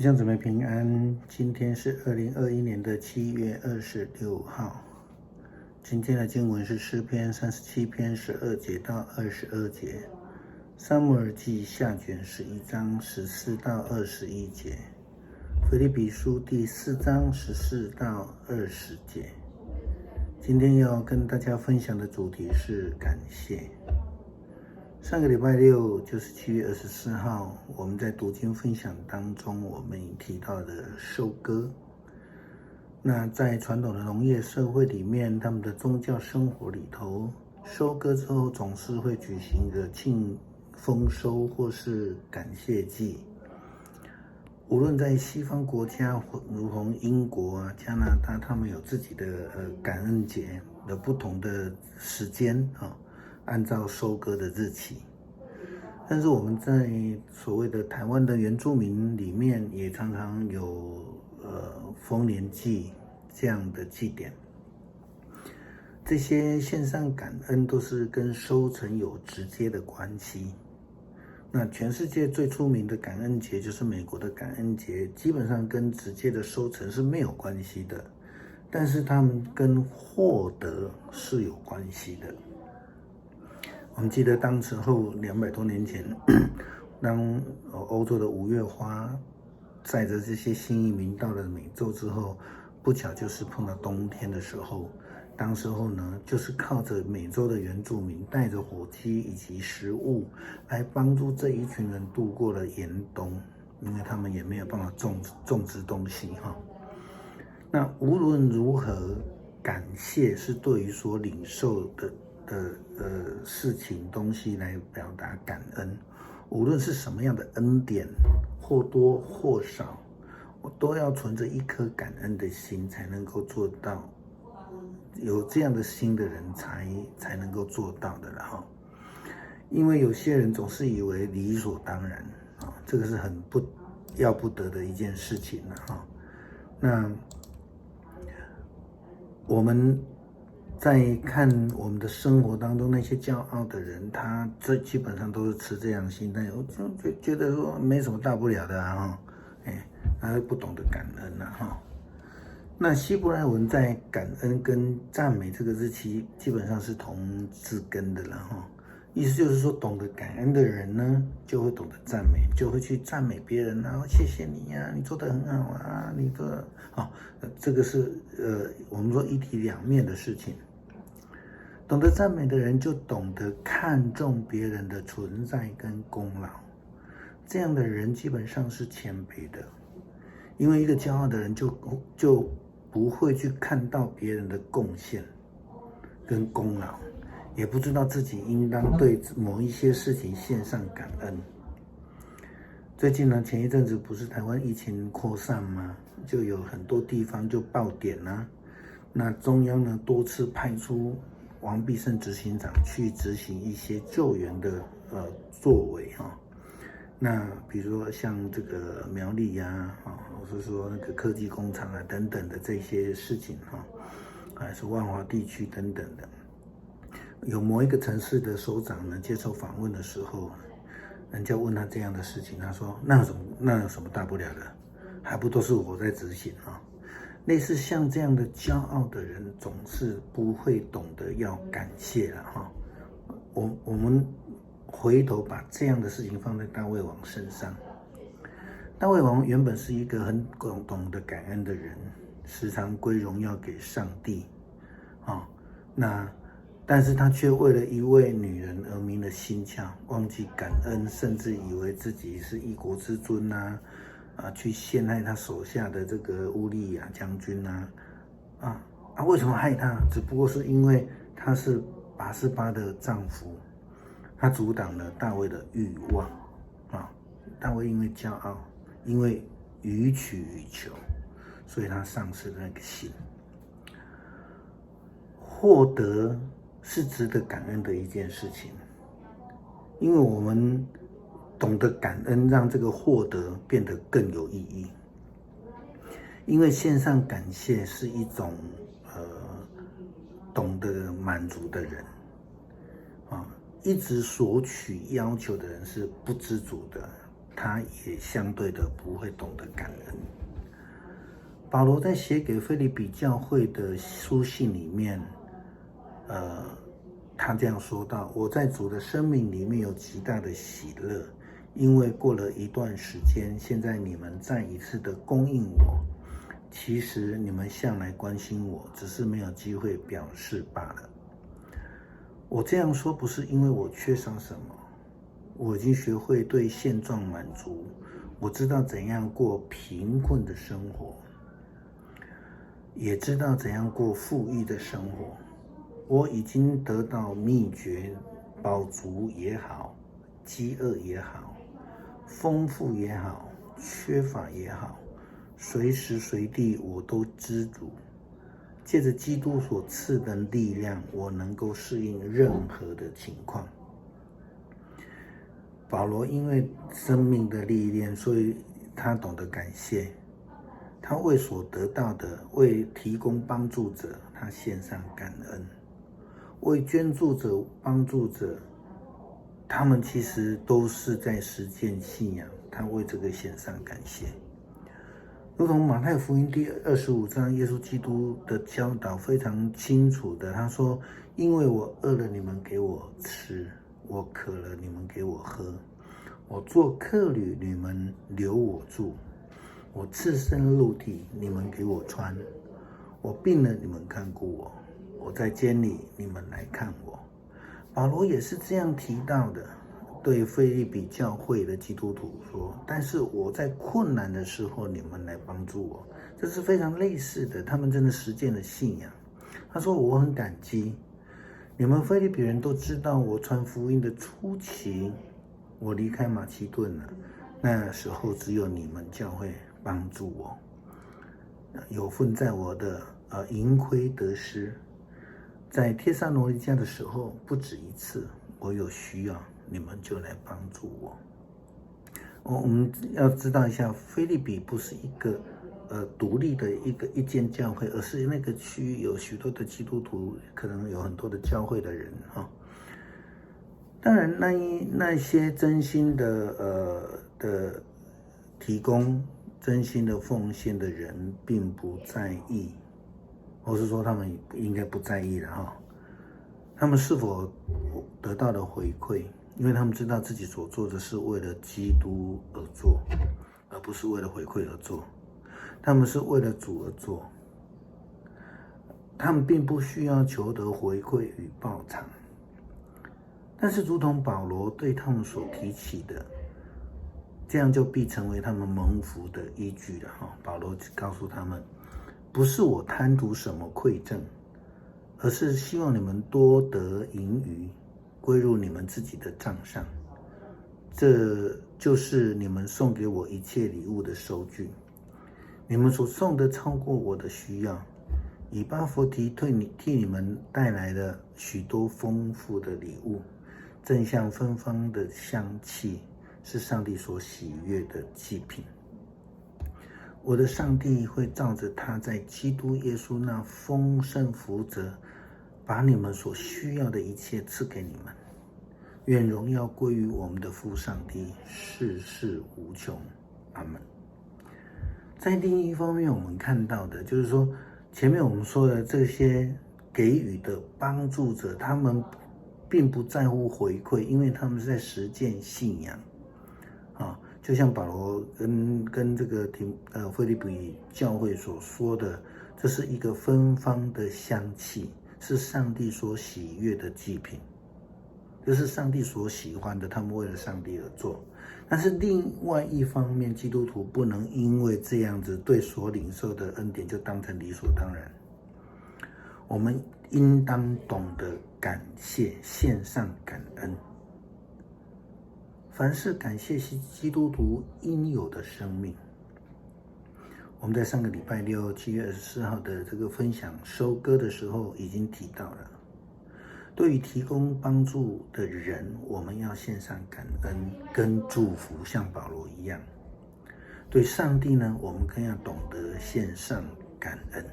弟兄姊妹平安，今天是2021年的7月26号。今天的经文是诗篇37篇12节到22节，撒母耳记下卷11章14到21节，腓立比书第4章14到20节。今天要跟大家分享的主题是感谢。上个礼拜六就是7月24号，我们在读经分享当中，我们提到的收割。那在传统的农业社会里面，他们的宗教生活里头，收割之后总是会举行一个庆丰收或是感谢祭。无论在西方国家，如同英国啊、加拿大，他们有自己的感恩节的不同的时间啊。按照收割的日期，但是我们在所谓的台湾的原住民里面，也常常有丰年祭这样的祭典。这些线上感恩都是跟收成有直接的关系。那全世界最出名的感恩节就是美国的感恩节，基本上跟直接的收成是没有关系的，但是他们跟获得是有关系的。我们记得当时候200多年前，当欧洲的五月花载着这些新移民到了美洲之后，不巧就是碰到冬天的时候，当时候呢，就是靠着美洲的原住民带着火鸡以及食物来帮助这一群人度过了严冬，因为他们也没有办法种植东西哈。那无论如何，感谢是对于所领受的事情东西来表达感恩，无论是什么样的恩典，或多或少，我都要存着一颗感恩的心，才能够做到。有这样的心的人才能够做到的了哈。因为有些人总是以为理所当然啊，这个是很要不得的一件事情了哈。那我们在看我们的生活当中那些骄傲的人，他基本上都是持这样的心态，我就觉得说没什么大不了的啊，他不懂得感恩啊哈。那希伯来文在感恩跟赞美这个日期基本上是同字根的了哈，意思就是说，懂得感恩的人呢，就会懂得赞美，就会去赞美别人啊，谢谢你呀，你做得很好啊，你做好，这个是我们说一体两面的事情。懂得赞美的人就懂得看重别人的存在跟功劳，这样的人基本上是谦卑的，因为一个骄傲的人就不会去看到别人的贡献跟功劳，也不知道自己应当对某一些事情献上感恩。最近呢，前一阵子不是台湾疫情扩散吗？就有很多地方就爆点啊，那中央呢多次派出王必胜执行长去执行一些救援的作为哈。那比如说像这个苗栗呀，或是说那个科技工厂啊等等的这些事情哈，还是万华地区等等的。有某一个城市的首长呢接受访问的时候，人家问他这样的事情，他说那有什么大不了的，还不都是我在执行啊？类似像这样的骄傲的人，总是不会懂得要感谢了哈。我们回头把这样的事情放在大卫王身上。大卫王原本是一个很懂得感恩的人，时常归荣耀给上帝啊。但是他却为了一位女人而迷了心窍，忘记感恩，甚至以为自己是一国之尊去陷害他手下的这个乌利亚将军为什么害他？只不过是因为他是拔示巴的丈夫，他阻挡了大卫的欲望大卫因为骄傲，因为予取予求，所以他丧失了那个心。获得是值得感恩的一件事情，因为我们懂得感恩，让这个获得变得更有意义。因为线上感谢是一种懂得满足的人一直索取要求的人是不知足的，他也相对的不会懂得感恩。保罗在写给腓立比教会的书信里面，他这样说道：我在主的生命里面有极大的喜乐，因为过了一段时间，现在你们再一次的供应我。其实你们向来关心我，只是没有机会表示罢了。我这样说不是因为我缺少什么，我已经学会对现状满足，我知道怎样过贫困的生活，也知道怎样过富裕的生活。我已经得到秘诀，饱足也好，饥饿也好，丰富也好，缺乏也好，随时随地我都知足。借着基督所赐的力量，我能够适应任何的情况。保罗因为生命的历练，所以他懂得感谢，他为所得到的，为提供帮助者，他献上感恩；为捐助者、帮助者，他们其实都是在实践信仰，他为这个献上感谢。如同马太福音第25章，耶稣基督的教导非常清楚的，他说：因为我饿了，你们给我吃；我渴了，你们给我喝；我做客旅，你们留我住；我赤身露体，你们给我穿；我病了，你们看顾我；我在监里，你们来看我。保罗也是这样提到的，对腓立比教会的基督徒说：但是我在困难的时候，你们来帮助我。这是非常类似的，他们真的实践了信仰。他说：我很感激你们腓立比人都知道我传福音的初期，我离开马其顿了，那时候只有你们教会帮助我，有份在我的盈亏得失。在帖撒罗尼迦的时候不止一次，我有需要，你们就来帮助我。我们要知道一下，腓立比不是一个独立的一间教会，而是那个区域有许多的基督徒，可能有很多的教会的人哈。当然，那些真心的提供、真心的奉献的人，并不在意，或是说他们应该不在意的哈。他们是否得到了回馈？因为他们知道自己所做的是为了基督而做，而不是为了回馈而做。他们是为了主而做，他们并不需要求得回馈与报偿。但是如同保罗对他们所提起的，这样就必成为他们蒙福的依据了哈。保罗告诉他们，不是我贪图什么馈赠，而是希望你们多得盈余，归入你们自己的账上。这就是你们送给我一切礼物的收据。你们所送的超过我的需要，以巴弗提替你们带来了许多丰富的礼物，正像芬芳的香气，是上帝所喜悦的祭品。我的上帝会照着他在基督耶稣那丰盛福泽，把你们所需要的一切赐给你们。愿荣耀归于我们的父上帝，世世无穷。阿们。在另一方面，我们看到的就是说，前面我们说的这些给予的帮助者，他们并不在乎回馈，因为他们是在实践信仰啊。就像保罗跟这个腓立比教会所说的，这是一个芬芳的香气，是上帝所喜悦的祭品，这是上帝所喜欢的，他们为了上帝而做。但是另外一方面，基督徒不能因为这样子对所领受的恩典就当成理所当然，我们应当懂得感谢，献上感恩。凡是感谢是基督徒应有的生命。我们在上个礼拜六7月24号的这个分享收割的时候已经提到了，对于提供帮助的人，我们要献上感恩跟祝福，像保罗一样。对上帝呢，我们更要懂得献上感恩。